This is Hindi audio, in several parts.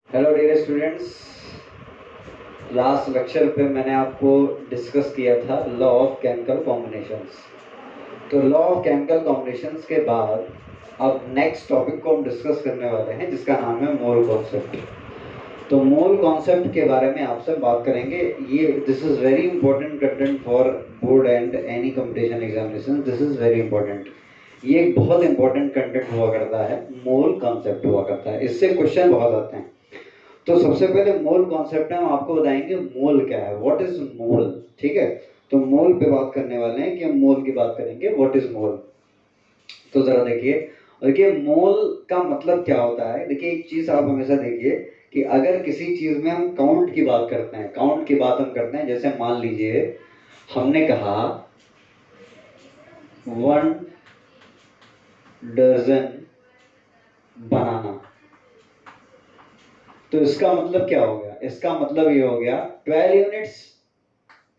Hello dear students, last lecture पे मैंने आपको डिस्कस किया था लॉ ऑफ केमिकल कॉम्बिनेशंस। तो लॉ ऑफ केमिकल कॉम्बिनेशंस के बाद अब नेक्स्ट टॉपिक को हम डिस्कस करने वाले हैं जिसका नाम है मोल कॉन्सेप्ट। तो मोल कॉन्सेप्ट के बारे में आपसे बात करेंगे। ये this is very important content for board and any competition examination. This is very important. ये एक बहुत इंपॉर्टेंट कंटेंट हुआ करता है, मोल कॉन्सेप्ट हुआ करता है, इससे क्वेश्चन बहुत आते हैं। तो सबसे पहले मोल कॉन्सेप्ट है, हम आपको बताएंगे मोल क्या है, व्हाट इज मोल। ठीक है, तो मोल पे बात करने वाले हैं कि हम मोल की बात करेंगे, व्हाट इज मोल। तो जरा देखिए, देखिए मोल का मतलब क्या होता है। देखिए एक चीज आप हमेशा देखिए कि अगर किसी चीज में हम काउंट की बात करते हैं, काउंट की बात हम करते हैं, जैसे मान लीजिए हमने कहा 1 दर्जन बनाना, तो इसका मतलब क्या हो गया, इसका मतलब ये हो गया 12 यूनिट्स,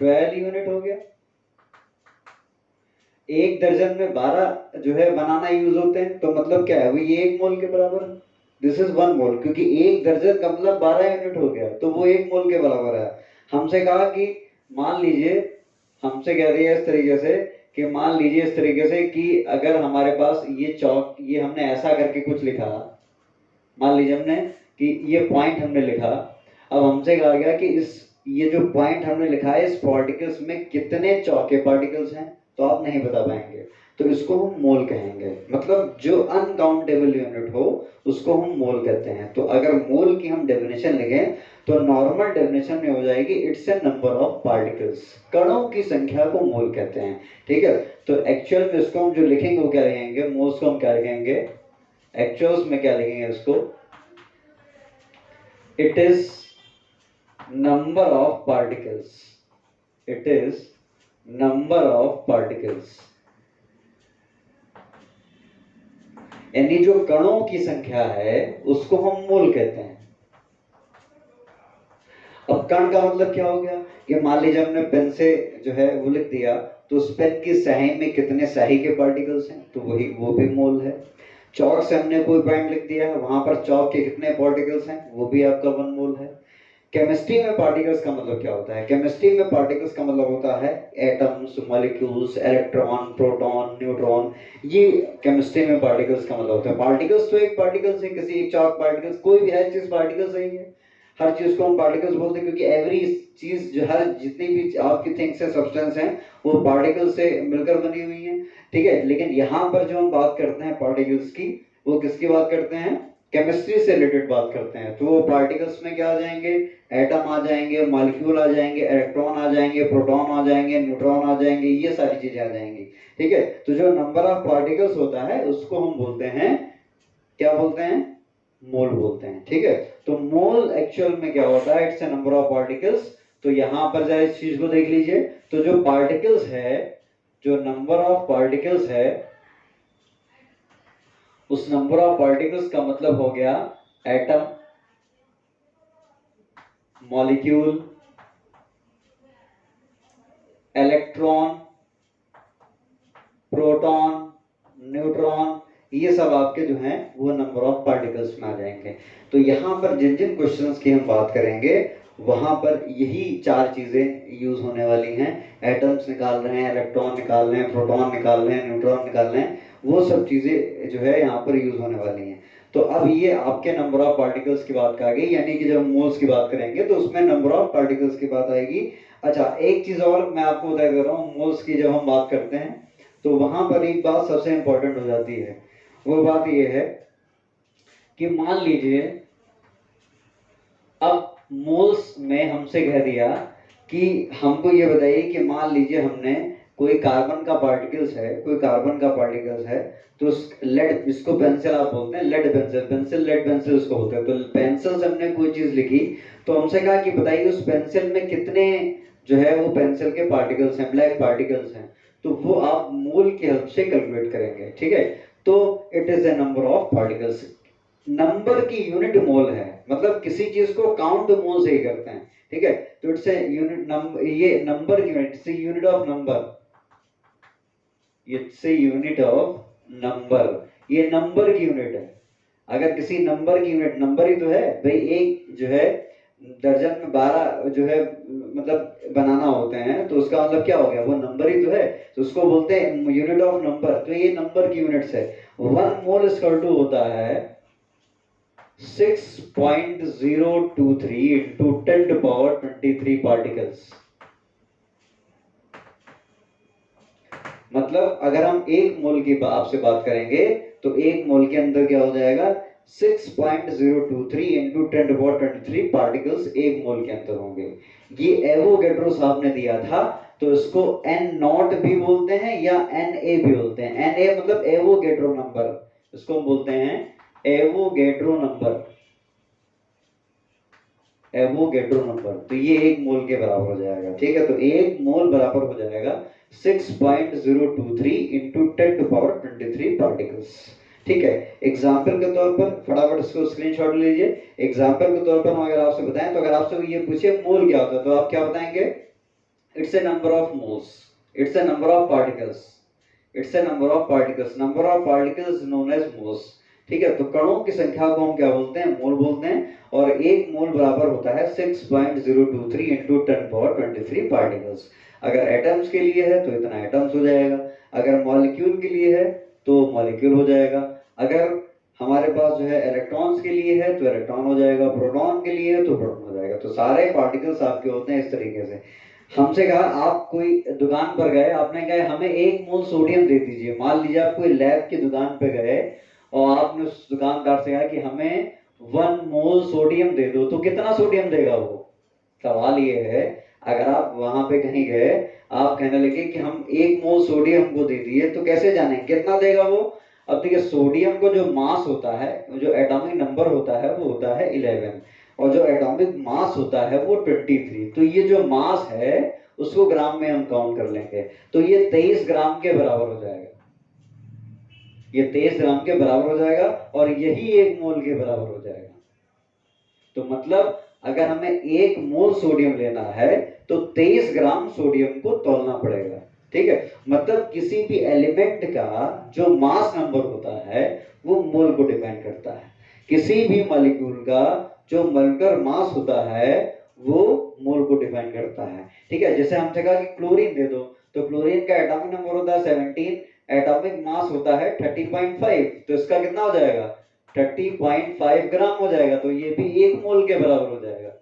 12 यूनिट हो गया। 1 दर्जन में 12 जो है बनाना यूज होते हैं, तो मतलब क्या है, वो ये 1 मोल के बराबर। दिस इज 1 मोल, क्योंकि 1 दर्जन का मतलब 12 यूनिट हो गया, तो वो 1 मोल के बराबर है। हमसे कहा कि मान लीजिए, हमसे कह रही है इस तरीके से कि मान लीजिए इस तरीके से कि अगर हमारे पास ये चौक, ये हमने ऐसा करके कुछ लिखा, मान लीजिए हमने कि ये पॉइंट हमने लिखा। अब हमसे कहा गया कि इस ये जो पॉइंट हमने लिखा है, इस पार्टिकल्स में कितने चौके पार्टिकल्स हैं, तो आप नहीं बता पाएंगे, तो इसको हम मोल कहेंगे। मतलब जो अनकाउंटेबल यूनिट हो उसको हम मोल कहते हैं। तो अगर मोल की हम डेफिनेशन लिखें तो नॉर्मल डेफिनेशन में हो जाएगी, it's a number of particles, कणों की संख्या को मोल कहते हैं। ठीक है, तो एक्चुअल में इसको हम जो लिखेंगे वो क्या लिखेंगे, मोल्स को हम क्या लिखेंगे, एक्चुअल्स में क्या लिखेंगे इसको, it is number of particles, it is number of particles, यानी जो कणों की संख्या है उसको हम मोल कहते हैं। अब कण का मतलब क्या हो गया कि मान लीजिए हमने पेन से जो है वो लिख दिया, तो उस पेन की स्याही में कितने स्याही के पार्टिकल्स हैं, तो वही वो भी मोल है। चौक से हमने कोई पॉइंट लिख दिया है, वहां पर चौक के कितने पार्टिकल्स हैं, वो भी आपका 1 मोल है। केमिस्ट्री में पार्टिकल्स का मतलब क्या होता है, केमिस्ट्री में पार्टिकल्स का मतलब होता है atoms, molecules, electron, proton, neutron. ये केमिस्ट्री में पार्टिकल्स का मतलब होता है। पार्टिकल्स तो एक पार्टिकल्स है, किसी एक चार्ज पार्टिकल्स, कोई भी हर चीज पार्टिकल्स ही है। हर चीज को हम पार्टिकल्स बोलते हैं, क्योंकि एवरी चीज जो हर जितनी भी आपकी थिंग्स है, सब्सटेंस हैं, वो पार्टिकल्स से मिलकर बनी हुई हैं। ठीक है, लेकिन यहाँ पर जो हम बात करते हैं पार्टिकल्स की, वो किसकी बात करते हैं, केमिस्ट्री से रिलेटेड बात करते हैं। तो वो पार्टिकल्स में क्या आ जाएंगे, एटम आ जाएंगे, मॉलिक्यूल आ जाएंगे, इलेक्ट्रॉन आ जाएंगे, प्रोटॉन आ जाएंगे, न्यूट्रॉन आ जाएंगे, ये सारी चीजें आ जाएंगी। ठीक है, तो जो नंबर ऑफ पार्टिकल्स होता है उसको हम बोलते हैं, क्या बोलते हैं, मोल बोलते हैं। ठीक है, तो मोल एक्चुअल में क्या होता है, it's a number of particles. तो यहां पर जरा इस चीज को देख लीजिए, तो जो पार्टिकल्स है, जो नंबर ऑफ पार्टिकल्स है, उस नंबर ऑफ पार्टिकल्स का मतलब हो गया atom, molecule, electron, proton, neutron, ये सब आपके जो हैं वो नंबर ऑफ पार्टिकल्स में आ जाएंगे। तो यहाँ पर जिन जिन क्वेश्चंस की हम बात करेंगे वहां पर यही 4 चीजें यूज होने वाली हैं। एटम्स निकाल रहे हैं, इलेक्ट्रॉन निकाल रहे हैं, प्रोटॉन निकाल रहे हैं, न्यूट्रॉन निकाल रहे हैं, वो सब चीजें जो है यहाँ पर यूज होने वाली हैं। तो अब ये आपके नंबर ऑफ पार्टिकल्स की बात आ गई, यानी कि जब मोल्स की बात करेंगे तो उसमें नंबर ऑफ पार्टिकल्स की बात आएगी। अच्छा, एक चीज और मैं आपको बता दे रहा हूँ, मोल्स की जब हम बात करते हैं तो वहां पर एक बात सबसे इंपॉर्टेंट हो जाती है। वो बात ये है कि मान लीजिए अब मोल्स में हमसे कह दिया कि हमको ये बताइए कि मान लीजिए हमने कोई कार्बन का पार्टिकल्स है, कोई कार्बन का पार्टिकल्स है, तो लेड, इसको पेंसिल आप बोलते हैं, lead pencil, pencil lead pencil उसको बोलते हैं। तो पेंसिल से हमने कोई चीज लिखी, तो हमसे कहा कि बताइए उस पेंसिल में कितने जो है वो पेंसिल के पार्टिकल्स हैं, ब्लैक पार्टिकल्स हैं, तो वो आप मोल की हेल्प से कैलकुलेट करेंगे। ठीक है, तो it is a number of particles. Number की यूनिट मोल है, मतलब किसी चीज को काउंट मोल से ही करते हैं। ठीक है, तो इट्स ए यूनिट नंबर, ये नंबर की unit, it's a unit of number, it's a unit of number, ये नंबर की यूनिट है। अगर किसी नंबर की यूनिट, नंबर ही तो है भाई, एक जो है दर्जन में 12 जो है मतलब बनाना होते हैं, तो उसका मतलब क्या हो गया, वो नंबर ही तो है, तो उसको बोलते हैं यूनिट ऑफ नंबर। तो ये नंबर की यूनिट्स है। 1 मोल इक्वल टू होता है 6.023 इंटू 10⁻23 पार्टिकल्स। मतलब अगर हम एक मोल की आपसे बात करेंगे तो एक मोल के अंदर क्या हो जाएगा, 6.023 इंटू 10⁻23 पार्टिकल्स एक मोल के अंदर होंगे। ये एवोगैड्रो साहब ने दिया था, तो इसको एन नॉट भी बोलते हैं या एन ए भी बोलते हैं। एन ए मतलब एवोगैड्रो नंबर, इसको हम बोलते हैं एवोगैड्रो नंबर, एवोगैड्रो नंबर। तो ये एक मोल के बराबर हो जाएगा, ठीक है। तो एक मोल बराबर हो जाएगा 6.023 इंटू 10⁻23 पार्टिकल्स, ठीक है। एग्जाम्पल के तौर पर फटाफट इसको स्क्रीनशॉट लीजिए। एग्जाम्पल के तौर पर हम अगर आपसे बताएं, तो अगर आपसे ये पूछे मोल क्या होता है, तो आप क्या बताएंगे, it's a number of moles, it's a number of particles, it's a number of particles, number of particles known as moles, ठीक है। तो कणों की संख्या को हम क्या बोलते हैं, मोल बोलते हैं। और एक मोल बराबर होता है 6.023 इंटू 10⁻23 पार्टिकल्स। अगर एटम्स के लिए है तो इतना एटम्स हो जाएगा, अगर मॉलिक्यूल के लिए है तो मॉलिक्यूल हो जाएगा, अगर हमारे पास जो है इलेक्ट्रॉन्स के लिए है तो इलेक्ट्रॉन हो जाएगा, प्रोटॉन के लिए है तो प्रोटॉन हो जाएगा। तो सारे पार्टिकल्स आपके होते हैं इस तरीके से। हमसे कहा, आप कोई दुकान पर गए, आपने कहा हमें 1 मोल सोडियम दे दीजिए। मान लीजिए आप कोई लैब की दुकान पे गए और आपने उस दुकानदार से कहा कि हमें 1 मोल सोडियम दे दो, तो कितना सोडियम देगा वो। सवाल ये है, अगर आप वहां पे कहीं गए, आप कहने लगे कि हम 1 मोल सोडियम को दे दिए, तो कैसे जाने कितना देगा वो। अब देखिए, सोडियम को जो मास होता है, जो एटॉमिक नंबर होता है वो होता है 11, और जो एटॉमिक मास होता है वो 23। तो ये जो मास है उसको ग्राम में हम काउंट कर लेंगे, तो ये 23 ग्राम के बराबर हो जाएगा, ये 23 ग्राम के बराबर हो जाएगा, और यही 1 मोल के बराबर हो जाएगा। तो मतलब अगर हमें 1 मोल सोडियम लेना है तो 23 ग्राम सोडियम को तौलना पड़ेगा, ठीक है। मतलब किसी भी एलिमेंट का जो मास नंबर होता है वो मोल को डिपेंड करता है, किसी भी मॉलिक्यूल का जो मोलर मास होता है वो मोल को डिपेंड करता है, ठीक है। जैसे हमसे कहा कि क्लोरीन दे दो, तो क्लोरीन का एटॉमिक नंबर होता है 17, एटॉमिक मास होता है 30.5, तो इसका कितना हो जाएगा, 30.5 ग्राम हो जाएगा। तो ये भी 1 मोल के बराबर हो जाएगा,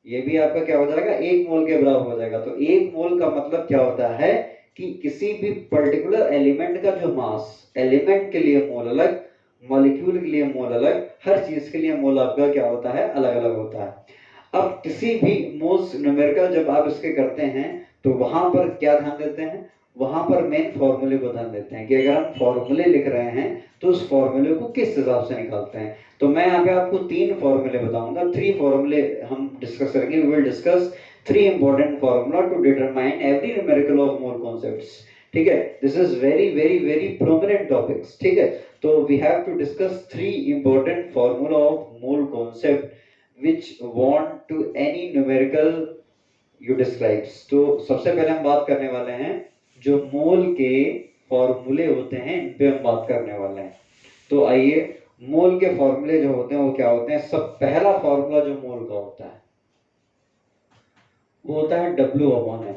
ये भी आपका क्या हो जाएगा, 1 मोल के बराबर हो जाएगा। तो 1 मोल का मतलब क्या होता है कि किसी भी पर्टिकुलर एलिमेंट का जो मास, एलिमेंट के लिए मोल अलग, मॉलिक्यूल के लिए मोल अलग, हर चीज के लिए मोल आपका क्या होता है, अलग अलग होता है। अब किसी भी मोल्स न्यूमेरिकल जब आप इसके करते हैं तो वहां पर क्या ध्यान देते हैं, वहां पर मेन फॉर्मूले को ध्यान देते हैं कि अगर हम फॉर्मूले लिख रहे हैं तो उस फॉर्मूले को किस हिसाब से निकालते हैं। तो मैं यहाँ पे आपको 3 फॉर्मूले बताऊंगा, 3 फॉर्मूले हम डिस्कस करेंगे। We will discuss 3 important formula to determine every numerical of mole concepts, ठीक है। This is very very very prominent topics, ठीक है। तो we have to discuss 3 important formula of mole concept which want to any numerical you describes। तो सबसे पहले हम बात करने वाले हैं जो मोल के फॉर्मूले होते हैं, इन पे हम बात करने वाले हैं। तो आइए, मोल के फॉर्मूले जो होते हैं वो क्या होते हैं। सब पहला फॉर्मूला जो मोल का होता है वो होता है W/M,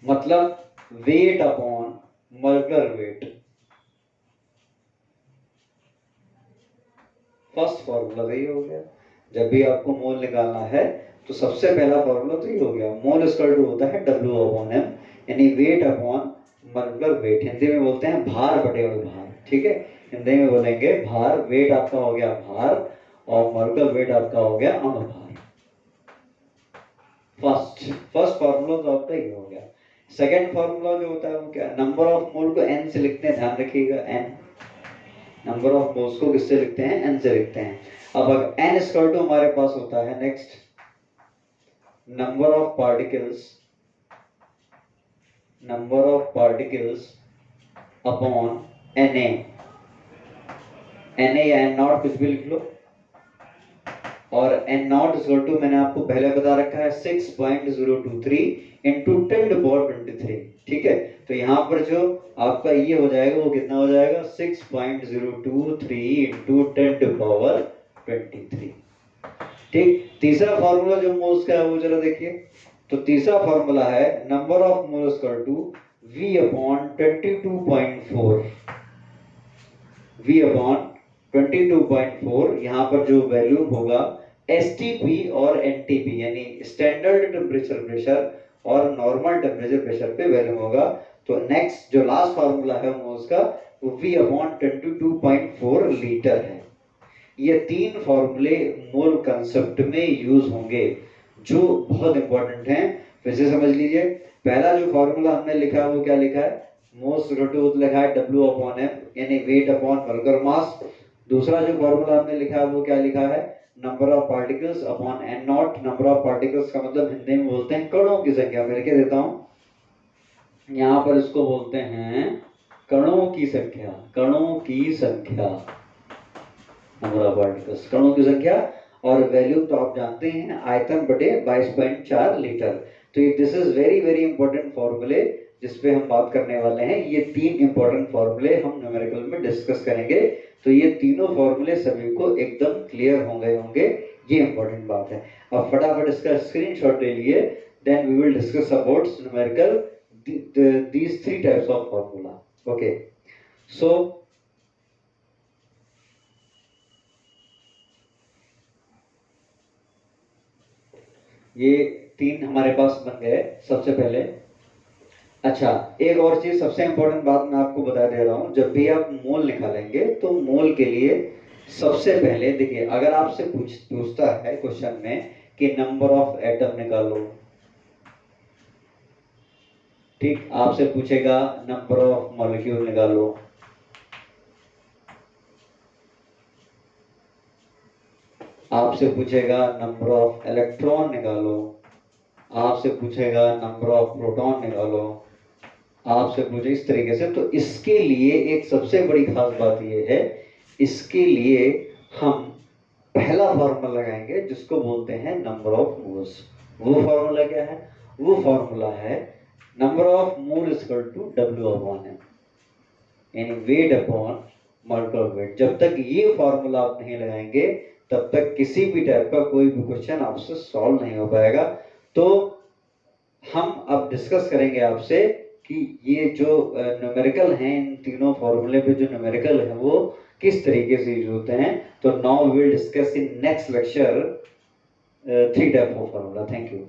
मतलब weight upon molecular weight. First formula यही हो गया। जब भी आपको मोल निकालना है तो सबसे पहला फॉर्मूला तो ये हो गया, मोल इक्वल टू होता है W/M, यानी weight upon molecular weight. Hindi में बोलते हैं भार बटे भार, ठीक है। हिंदी में बोलेंगे भार, वेट आपका हो गया भार और मोलकुलर वेट आपका हो गया अणुभार। फर्स्ट फॉर्मूला तो आपका ये हो गया। सेकंड फॉर्मूला जो होता है वो क्या, नंबर ऑफ मोल को n से लिखते हैं, ध्यान रखिएगा n, नंबर ऑफ मोल्स को किससे लिखते हैं, n से लिखते हैं। अब अगर n इक्वल टू हमारे पास होता है next number of particles upon Na, Na या n नॉट कुछ भी लिख लो, और एन नॉट इक्वल टू मैंने आपको पहले बता रखा है 6.023 इंटू 10^23। ठीक है, तो यहाँ पर जो आपका ये हो जाएगा वो कितना हो जाएगा 6.023 इंटू 10^23। ठीक, तीसरा फॉर्मूला जो मोल्स का है वो जरा देखिए। तो तीसरा फॉर्मूला है number of moles equal to V upon 22.4। V upon 22.4, यहाँ पर जो वैल्यू होगा STP और NTP यानी स्टैंडर्ड टेम्परेचर प्रेशर और नॉर्मल टेम्परेचर प्रेशर पे वैल्यू होगा। तो नेक्स्ट जो लास्ट फार्मूला है मोल्स का वो V अपॉन 22.4 लीटर है। ये तीन फॉर्मूले मोल कंसेप्ट में यूज होंगे जो बहुत इंपॉर्टेंट हैं, फिर से समझ लीजिए। पहला जो फॉर्मूला हमने लिखा है वो क्या लिखा है, मोस्ट रोटेट लिखा है W अपॉन M यानी वेट अपॉन मोलर मास। दूसरा जो फॉर्मूला हमने लिखा है वो क्या लिखा है, number of particles upon N not. Number of particles का मतलब हिंदी में बोलते हैं कणों की संख्या। मैं लिख देता हूं, यहां पर इसको बोलते हैं कणों की संख्या। कणों की संख्या, नंबर ऑफ पार्टिकल्स, कणों की संख्या। और वैल्यू तो आप जानते हैं आयतन बटे 22.4 लीटर। तो this is very very important फॉर्मूले जिस पे हम बात करने वाले हैं। ये तीन इंपॉर्टेंट फॉर्मूले हम न्यूमेरिकल में डिस्कस करेंगे। तो ये तीनों फॉर्मूले सभी को एकदम क्लियर होंगे, ये इंपॉर्टेंट बात है। अब फटाफट इसका स्क्रीनशॉट ले लिए, then we will discuss about numerical these three types of formula. Okay, so ये तीन हमारे पास बन गए सबसे पहले। अच्छा, एक और चीज सबसे इंपॉर्टेंट बात मैं आपको बता दे रहा हूं, जब भी आप मोल निकालेंगे तो मोल के लिए सबसे पहले देखिए, अगर आपसे पूछता है क्वेश्चन में कि नंबर ऑफ एटम निकालो, ठीक, आपसे पूछेगा नंबर ऑफ मॉलिक्यूल निकालो, आपसे पूछेगा नंबर ऑफ इलेक्ट्रॉन निकालो, आपसे पूछेगा नंबर ऑफ प्रोटॉन निकालो, आपसे पूछे इस तरीके से। तो इसके लिए एक सबसे बड़ी खास बात यह है, इसके लिए हम पहला फॉर्मूला लगाएंगे जिसको बोलते हैं नंबर ऑफ मोल्स। वो फॉर्मूला क्या है, वो फॉर्मूला है number of mole equal to W upon M यानी वेट अपॉन मोलेकुलर वेट। जब तक ये फॉर्मूला आप नहीं लगाएंगे तब तक किसी भी टाइप का कोई भी क्वेश्चन आपसे सॉल्व नहीं हो पाएगा। तो हम अब डिस्कस करेंगे आपसे कि ये जो न्यूमेरिकल हैं, इन तीनों फॉर्मूले पे जो न्यूमेरिकल है वो किस तरीके से यूज होते हैं। तो now we will discuss in next lecture 3 type of formula. Thank you.